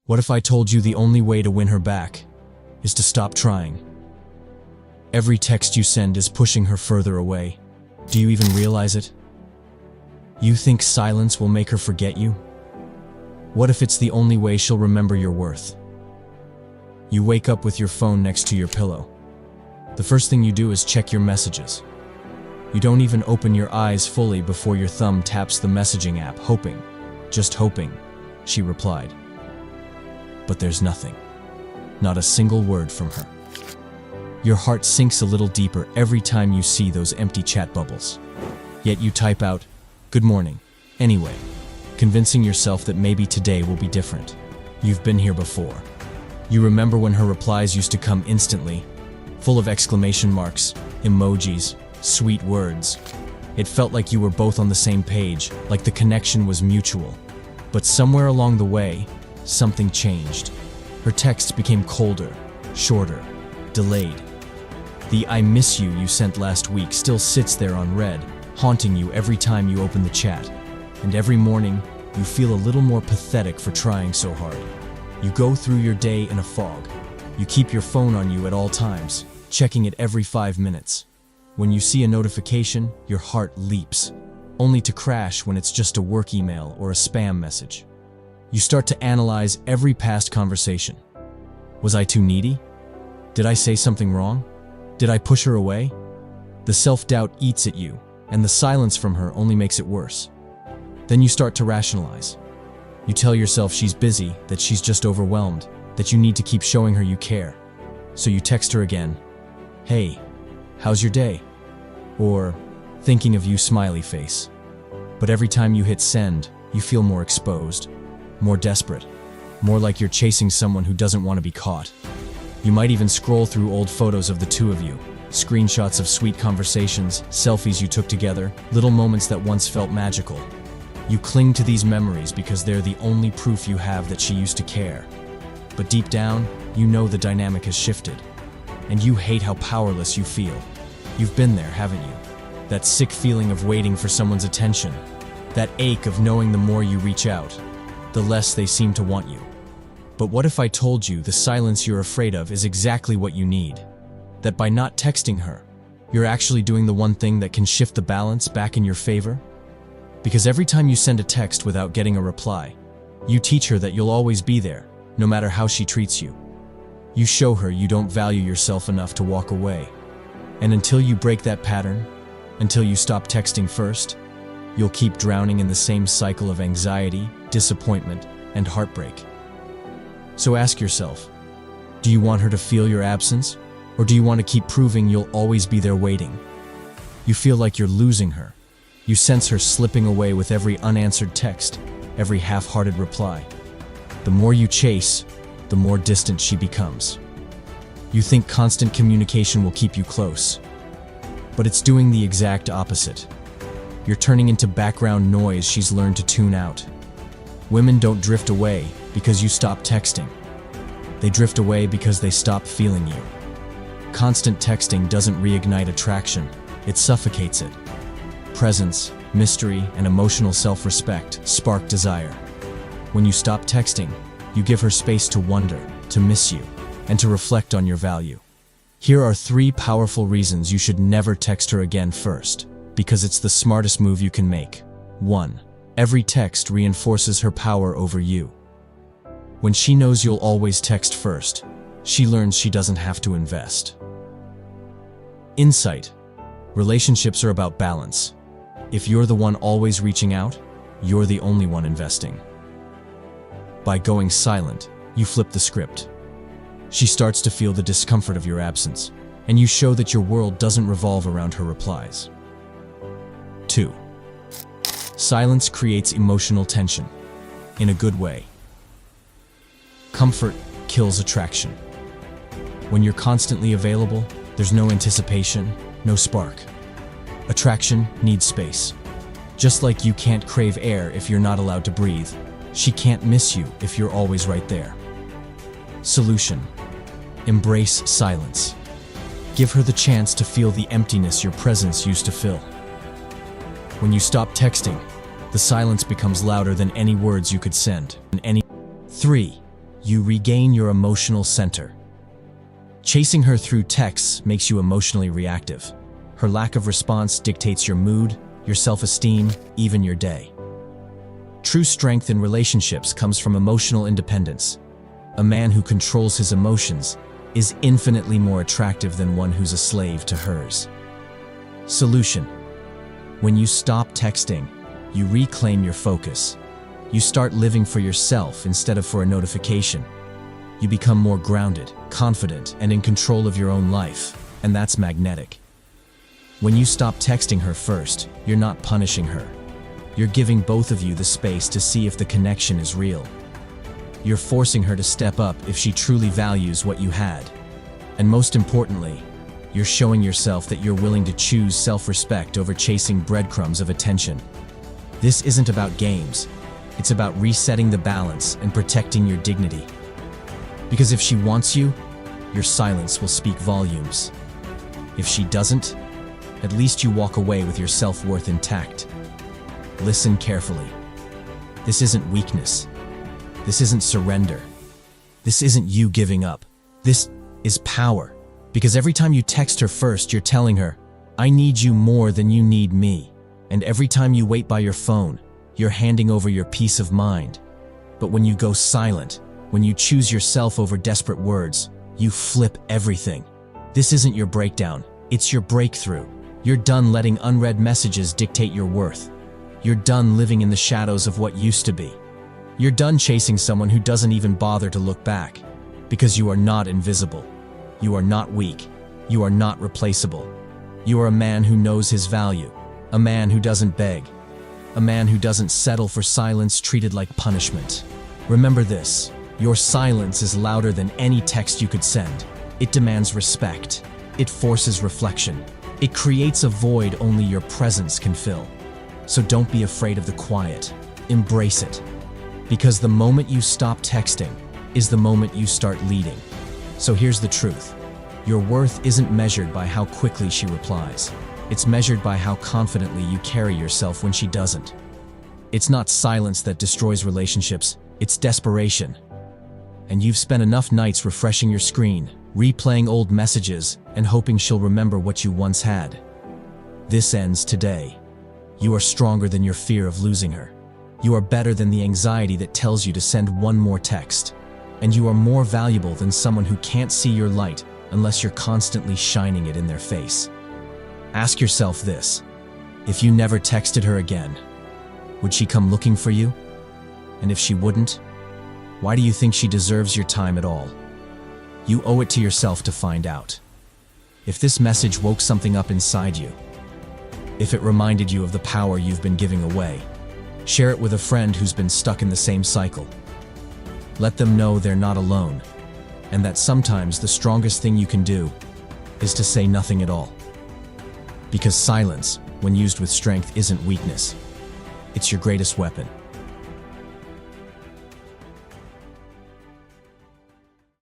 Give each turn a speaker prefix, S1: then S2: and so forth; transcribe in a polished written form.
S1: What if I told you the only way to win her back is to stop trying? Every text you send is pushing her further away. Do you even realize it? You think silence will make her forget you? What if it's the only way she'll remember your worth? You wake up with your phone next to your pillow. The first thing you do is check your messages. You don't even open your eyes fully before your thumb taps the messaging app, hoping, just hoping, she replied. But there's nothing. Not a single word from her. Your heart sinks a little deeper every time you see those empty chat bubbles. Yet you type out, "Good morning," anyway, convincing yourself that maybe today will be different. You've been here before. You remember when her replies used to come instantly, full of exclamation marks, emojis, sweet words. It felt like you were both on the same page, like the connection was mutual. But somewhere along the way, something changed. Her texts became colder, shorter, delayed. The "I miss you" you sent last week still sits there unread, haunting you every time you open the chat. And every morning, you feel a little more pathetic for trying so hard. You go through your day in a fog. You keep your phone on you at all times, checking it every 5 minutes. When you see a notification, your heart leaps, only to crash when it's just a work email or a spam message. You start to analyze every past conversation. Was I too needy? Did I say something wrong? Did I push her away? The self-doubt eats at you, and the silence from her only makes it worse. Then you start to rationalize. You tell yourself she's busy, that she's just overwhelmed, that you need to keep showing her you care. So you text her again, "Hey, how's your day?" Or, "Thinking of you, smiley face." But every time you hit send, you feel more exposed, more desperate, more like you're chasing someone who doesn't want to be caught. You might even scroll through old photos of the two of you, screenshots of sweet conversations, selfies you took together, little moments that once felt magical. You cling to these memories because they're the only proof you have that she used to care. But deep down, you know the dynamic has shifted, and you hate how powerless you feel. You've been there, haven't you? That sick feeling of waiting for someone's attention, that ache of knowing the more you reach out, the less they seem to want you. But what if I told you the silence you're afraid of is exactly what you need? That by not texting her, you're actually doing the one thing that can shift the balance back in your favor? Because every time you send a text without getting a reply, you teach her that you'll always be there, no matter how she treats you. You show her you don't value yourself enough to walk away. And until you break that pattern, until you stop texting first, you'll keep drowning in the same cycle of anxiety, disappointment, and heartbreak. So ask yourself, do you want her to feel your absence? Or do you want to keep proving you'll always be there waiting? You feel like you're losing her. You sense her slipping away with every unanswered text, every half-hearted reply. The more you chase, the more distant she becomes. You think constant communication will keep you close, but it's doing the exact opposite. You're turning into background noise she's learned to tune out. Women don't drift away because you stop texting. They drift away because they stop feeling you. Constant texting doesn't reignite attraction, it suffocates it. Presence, mystery, and emotional self-respect spark desire. When you stop texting, you give her space to wonder, to miss you, and to reflect on your value. Here are 3 powerful reasons you should never text her again first, because it's the smartest move you can make. 1. Every text reinforces her power over you. When she knows you'll always text first, she learns she doesn't have to invest. Insight. Relationships are about balance. If you're the one always reaching out, you're the only one investing. By going silent, you flip the script. She starts to feel the discomfort of your absence, and you show that your world doesn't revolve around her replies. 2. Silence creates emotional tension, in a good way. Comfort kills attraction. When you're constantly available, there's no anticipation, no spark. Attraction needs space. Just like you can't crave air if you're not allowed to breathe, she can't miss you if you're always right there. Solution. Embrace silence. Give her the chance to feel the emptiness your presence used to fill. When you stop texting, the silence becomes louder than any words you could send. 3. you regain your emotional center. Chasing her through texts makes you emotionally reactive. Her lack of response dictates your mood, your self-esteem, even your day. True strength in relationships comes from emotional independence. A man who controls his emotions is infinitely more attractive than one who's a slave to hers. Solution: when you stop texting, you reclaim your focus. You start living for yourself instead of for a notification. You become more grounded, confident, and in control of your own life, and that's magnetic. When you stop texting her first, you're not punishing her. You're giving both of you the space to see if the connection is real. You're forcing her to step up if she truly values what you had. And most importantly, you're showing yourself that you're willing to choose self-respect over chasing breadcrumbs of attention. This isn't about games. It's about resetting the balance and protecting your dignity. Because if she wants you, your silence will speak volumes. If she doesn't, at least you walk away with your self-worth intact. Listen carefully. This isn't weakness. This isn't surrender. This isn't you giving up. This is power. Because every time you text her first, you're telling her, "I need you more than you need me." And every time you wait by your phone, you're handing over your peace of mind. But when you go silent, when you choose yourself over desperate words, you flip everything. This isn't your breakdown, it's your breakthrough. You're done letting unread messages dictate your worth. You're done living in the shadows of what used to be. You're done chasing someone who doesn't even bother to look back. Because you are not invisible. You are not weak. You are not replaceable. You are a man who knows his value. A man who doesn't beg. A man who doesn't settle for silence treated like punishment. Remember this, your silence is louder than any text you could send. It demands respect. It forces reflection. It creates a void only your presence can fill. So don't be afraid of the quiet. Embrace it. Because the moment you stop texting is the moment you start leading. So here's the truth. Your worth isn't measured by how quickly she replies. It's measured by how confidently you carry yourself when she doesn't. It's not silence that destroys relationships, it's desperation. And you've spent enough nights refreshing your screen, replaying old messages, and hoping she'll remember what you once had. This ends today. You are stronger than your fear of losing her. You are better than the anxiety that tells you to send one more text. And you are more valuable than someone who can't see your light unless you're constantly shining it in their face. Ask yourself this: if you never texted her again, would she come looking for you? And if she wouldn't, why do you think she deserves your time at all? You owe it to yourself to find out. If this message woke something up inside you, if it reminded you of the power you've been giving away, share it with a friend who's been stuck in the same cycle. Let them know they're not alone, and that sometimes the strongest thing you can do is to say nothing at all. Because silence, when used with strength, isn't weakness. It's your greatest weapon.